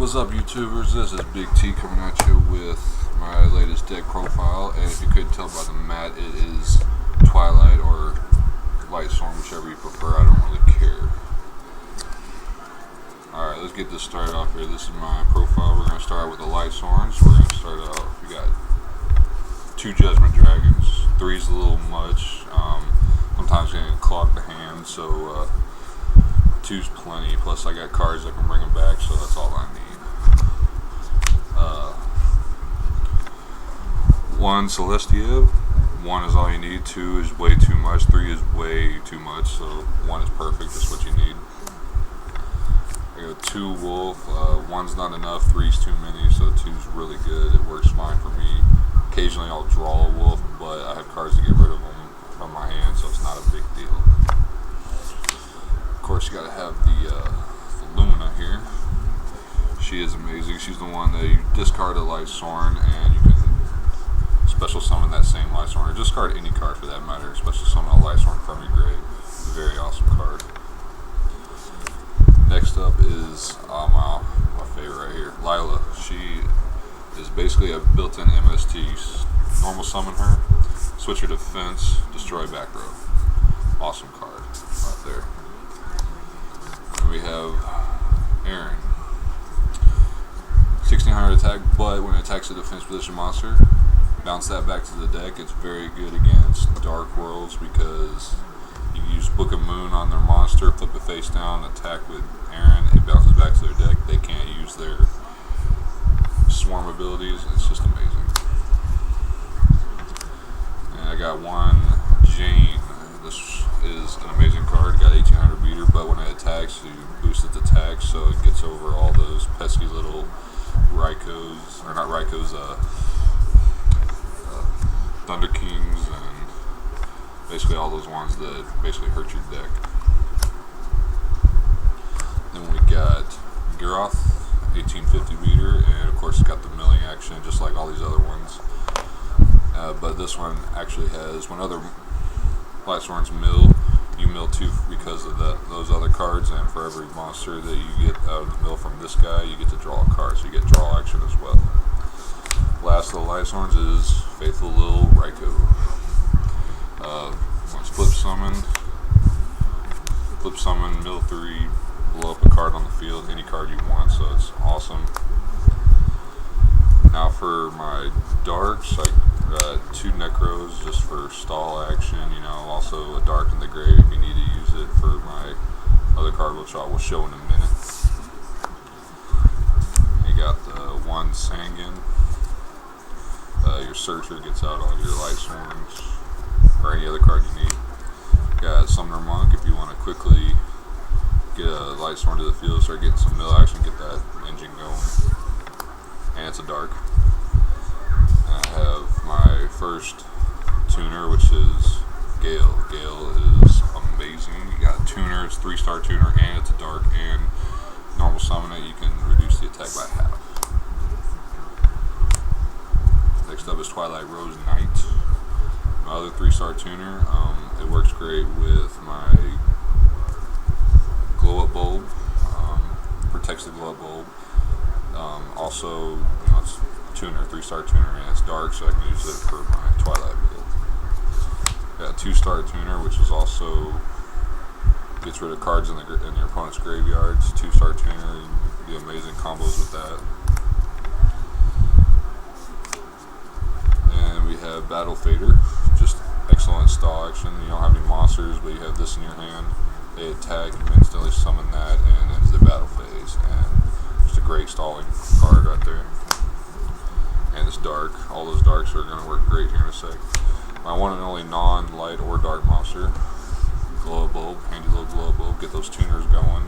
What's up, YouTubers? This is Big T coming at you with my latest deck profile, and if you couldn't tell by the mat, it is Twilight or Lightsworn, whichever you prefer. I don't really care. Alright, let's get this started off here. This is my profile. We're going to start with the Lightsworns. We're going to start out, we got 2 Judgment Dragons. 3's a little much. Sometimes you can clog the hand, so 2's plenty. Plus I got cards that can bring them back, so that's all I need. 1 Celestia. 1 is all you need. 2 is way too much. 3 is way too much, so 1 is perfect. That's what you need. I got 2 Wolf. 1's not enough. 3's too many, so 2's really good. It works fine for me. Occasionally I'll draw a Wolf, but I have cards to get rid of them from my hand, so it's not a big deal. Of course, you gotta have the Lumina here. She is amazing. She's the one that you discard a Lightsworn and you can special summon that same Lightsworn, or discard any card for that matter. Special summon a Lightsworn from your grave. Very awesome card. Next up is my favorite right here, Lila. She is basically a built-in MST. Normal summon her, switch her defense, destroy back row. Awesome card right there. And we have Aaron. 1600 attack, but when it attacks a defense position monster, bounce that back to the deck. It's very good against Dark Worlds because you can use Book of Moon on their monster, flip it face down, attack with Aaron, it bounces back to their deck. They can't use their swarm abilities. It's just amazing. And I got 1 Jane. This is an amazing card. Got 1800 beater, but when it attacks, you boost its attack, so it gets over all those pesky little Raikos, or not Raikos, Thunder Kings, and basically all those ones that basically hurt your deck. Then we got Giroth, 1850 meter, and of course it's got the milling action just like all these other ones. But this one actually has, when other Lightsworns mill, you mill 2 because of those other cards, and for every monster that you get out of the mill from this guy, you get to draw a card, so you get draw action as well. Last of the Lightsworns is Faithful Little Raiko. Once flip summon, mill 3, blow up a card on the field, any card you want, so it's awesome. Now for my darks, I got 2 Necros just for stall action, also a dark in the grave if you need to use it for my other card, which I will show in a minute. You got the 1 Sangan. Your Searcher gets out all your Lightsworns, or any other card you need. Got Summoner Monk if you want to quickly get a Lightsworn to the field, start getting some mill action, get that engine going. And it's a dark. And I have my first tuner, which is Gale. Gale is amazing. You got a tuner, it's 3-star tuner, and it's a dark, and normal summon it, you can reduce the attack by half. Next up is Twilight Rose Knight. My other 3-star tuner. It works great with my glow up bulb. Protects the glow up bulb. Also, it's tuner, 3-star tuner, and it's dark, so I can use it for my Twilight build. Got a 2-star tuner, which is also gets rid of cards in your opponent's graveyards. 2-star tuner, you can do amazing combos with that. And we have Battle Fader, just excellent stall action. You don't have any monsters, but you have this in your hand. They attack, you instantly summon that, and ends the battle phase. And just a great stalling card right there. And it's dark. All those darks are going to work great here in a sec. My one and only non-light or dark monster, Glow Bulb, handy little Glow Bulb. Get those tuners going.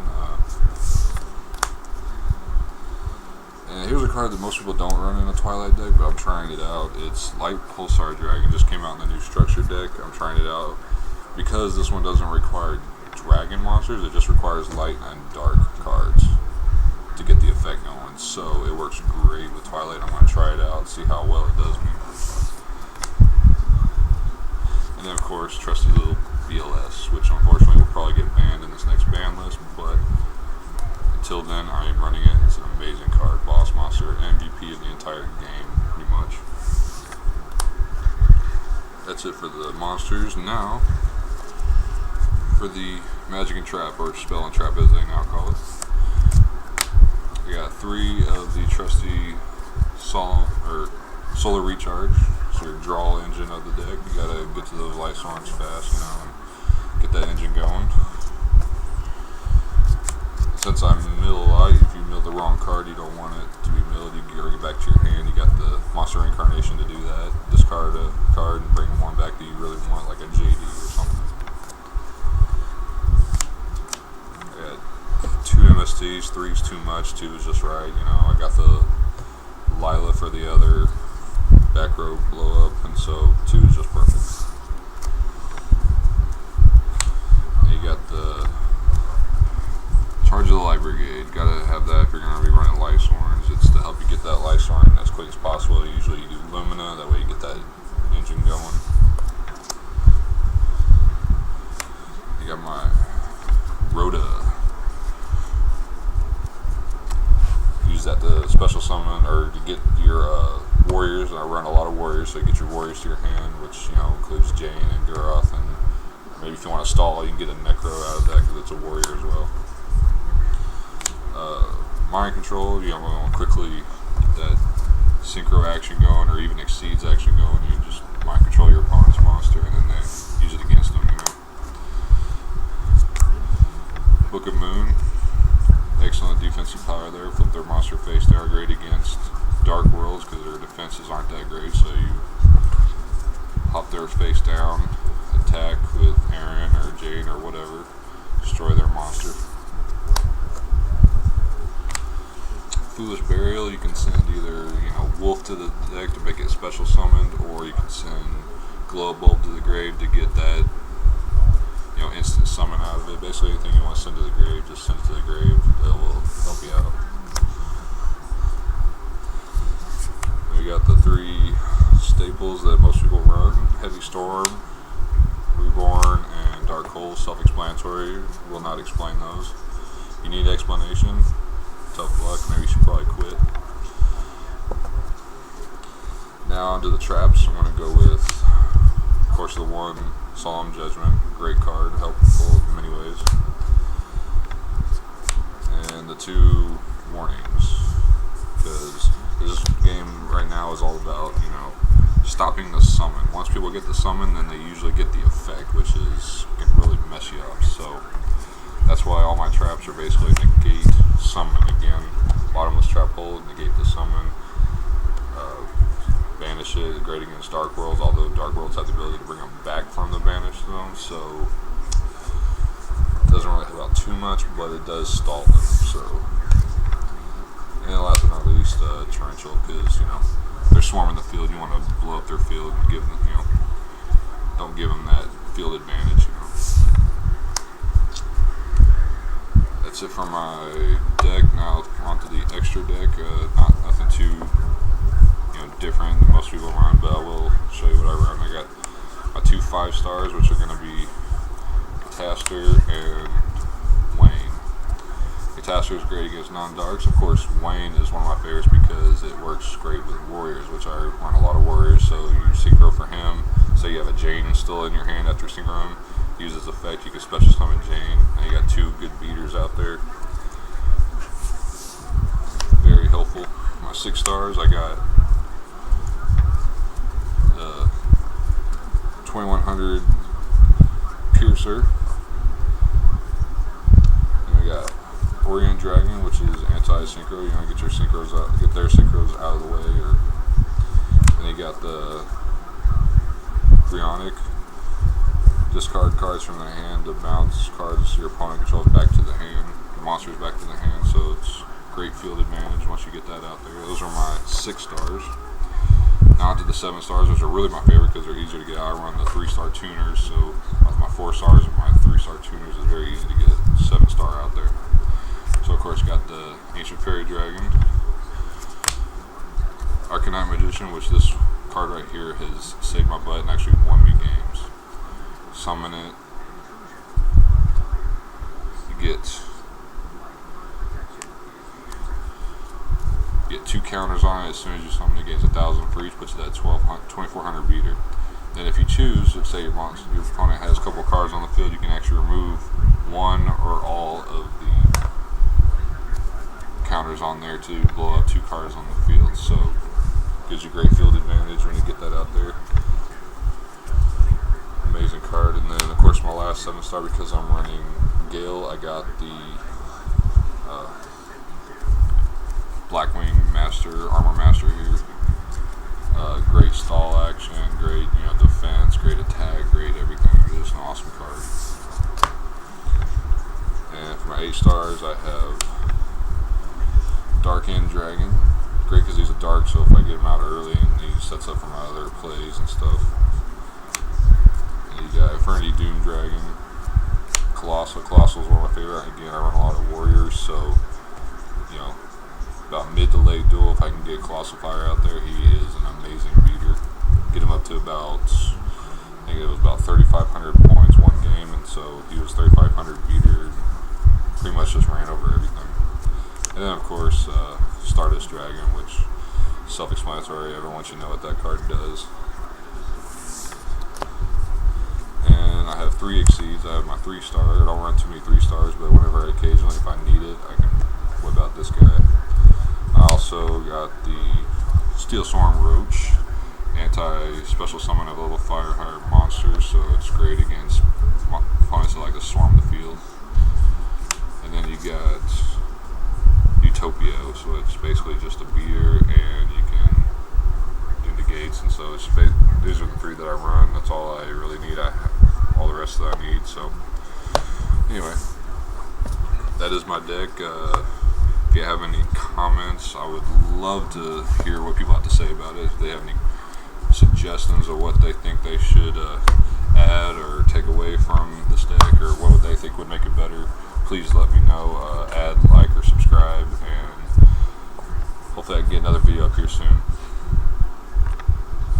And here's a card that most people don't run in a Twilight deck, but I'm trying it out. It's Light Pulsar Dragon. Just came out in the new structure deck. I'm trying it out because this one doesn't require dragon monsters. It just requires light and dark cards to get the effect going. So it works great with Twilight. I'm going to try it out, see how well it does me. And then of course, trusty little BLS, which unfortunately will probably get banned in this next ban list, but until then, I am running it. It's an amazing card. Boss monster, MVP of the entire game, pretty much. That's it for the monsters. Now, for the magic and trap, or spell and trap as they now call it. We got 3 of the trusty solar recharge. So your draw engine of the deck. You gotta get to those Lightsworns fast, and get that engine going. Since I'm mill a lot, if you mill the wrong card, you don't want it to be milled. You bring it back to your hand. You got the monster incarnation to do that. Discard a card and bring one back that you really want, like a JD or something. I got 2 MSTs, 3's too much, 2 is just right. I got the Lila for the other back row blow up, and so 2 is just perfect. And you got the Charge of the Light Brigade. Gotta have that if you're gonna be running Lightsworns. It's to help you get that Lightsworn as quick as possible. Usually you do Lumina, that way you get that engine going. You got my Rhoda. Use that to special summon or to get your warriors. I run a lot of warriors, so you get your warriors to your hand, which includes Jane and Guroth, and maybe if you want to stall, you can get a Necro out of that because it's a warrior as well. Mind control, you want to quickly get that synchro action going, or even exceeds action going. You just mind control your opponent's monster, and then they use it against them. Book of Moon, excellent defensive power there. Flip their monster face. They are great against Dark Worlds because their defenses aren't that great. So you hop their face down, attack with Aaron or Jane or whatever, destroy their monster. Foolish Burial, you can send either Wolf to the deck to make it special summoned, or you can send Glow Bulb to the grave to get that instant summon out of it. Basically anything you want to send to the grave, just send it to the grave. It will help you out. We got the 3 staples that most people run: Heavy Storm, Reborn, and Dark Hole. Self-explanatory. Will not explain those. You need explanation. Tough luck. Maybe you should probably quit. Now onto the traps. I'm going to go with, of course, the 1 Solemn Judgment. Great card, helpful in many ways. And the 2 Warnings, because this game right now is all about stopping the summon. Once people get the summon, then they usually get the effect, which can really mess you up. So that's why all my traps are basically negate summon. Again, bottomless trap hole, negate the summon. Banish it, great against Dark Worlds, although Dark Worlds have the ability to bring them back from the banished zone, so it doesn't really help out too much, but it does stall them. So, and last but not least, Torrential, because they're swarming the field. You want to blow up their field and give them, don't give them that field advantage. That's it for my deck. Now onto the extra deck. Nothing too different than most people run, but I will show you what I run. I got my 2 5-stars, which are going to be Catastor and Wayne. Catastor is great against non-darks. Of course, Wayne is one of my favorites because it works great with warriors, which I run a lot of warriors. So you synchro for him. Say you have a Jane still in your hand after synchro him. Use his effect. You can special summon Jane. And you got 2 good beaters out there. Very helpful. My 6 stars, I got 2100 Piercer. And we got Orient Dragon, which is anti-synchro. You want to get your synchros out, get their synchros out of the way. Then you got the Brionic. Discard cards from the hand to bounce cards your opponent controls back to the hand. The monsters back to the hand, so it's great field advantage once you get that out there. Those are my 6 stars. Now onto the 7 stars, which are really my favorite because they're easier to get out. I run the 3-star tuners, so my 4 stars and my 3-star tuners is very easy to get 7-star out there. So of course got the Ancient Fairy Dragon, Arcanine Magician, which this card right here has saved my butt and actually won me games. Summon it. You get get 2 counters on it. As soon as you summon it, gains 1,000 for each, puts it at 2,400 beater. Then if you choose, let's say your opponent has a couple of cards on the field, you can actually remove one or all of the counters on there to blow up 2 cards on the field. So gives you great field advantage when you get that out there. Amazing card. And then of course my last 7-star, because I'm running Gale, I got the Blackwing Master, Armor Master here. Great stall action, great defense, great attack, great everything. It's an awesome card. And for my 8 stars, I have Dark End Dragon. Great because he's a dark, so if I get him out early, and he sets up for my other plays and stuff. And you got Eternity Doom Dragon. Colossal. Colossal is one of my favorite. Again, I run a lot of warriors, so about mid to late duel, if I can get Colossal Fire out there, he is an amazing beater. Get him up to about, I think it was about 3,500 points one game, and so he was 3,500 beater, and pretty much just ran over everything. And then of course, Stardust Dragon, which is self-explanatory. Everyone should know what that card does. And I have 3 Exceeds. I have my 3-star. I don't run too many 3-stars, but whenever occasionally, if I need it, I can whip out this guy. I also got the Steel Storm Roach, anti-special summon of level 5 or higher monsters, so it's great against opponents that like to swarm the field. And then you got Utopia, so it's basically just a beater, and you can do negates, and so these are the 3 that I run. That's all I really need. All the rest that I need. So anyway, that is my deck. If you have any comments, I would love to hear what people have to say about it. If they have any suggestions of what they think they should add or take away from this deck, or what they think would make it better, please let me know. Add, like, or subscribe, and hopefully I can get another video up here soon.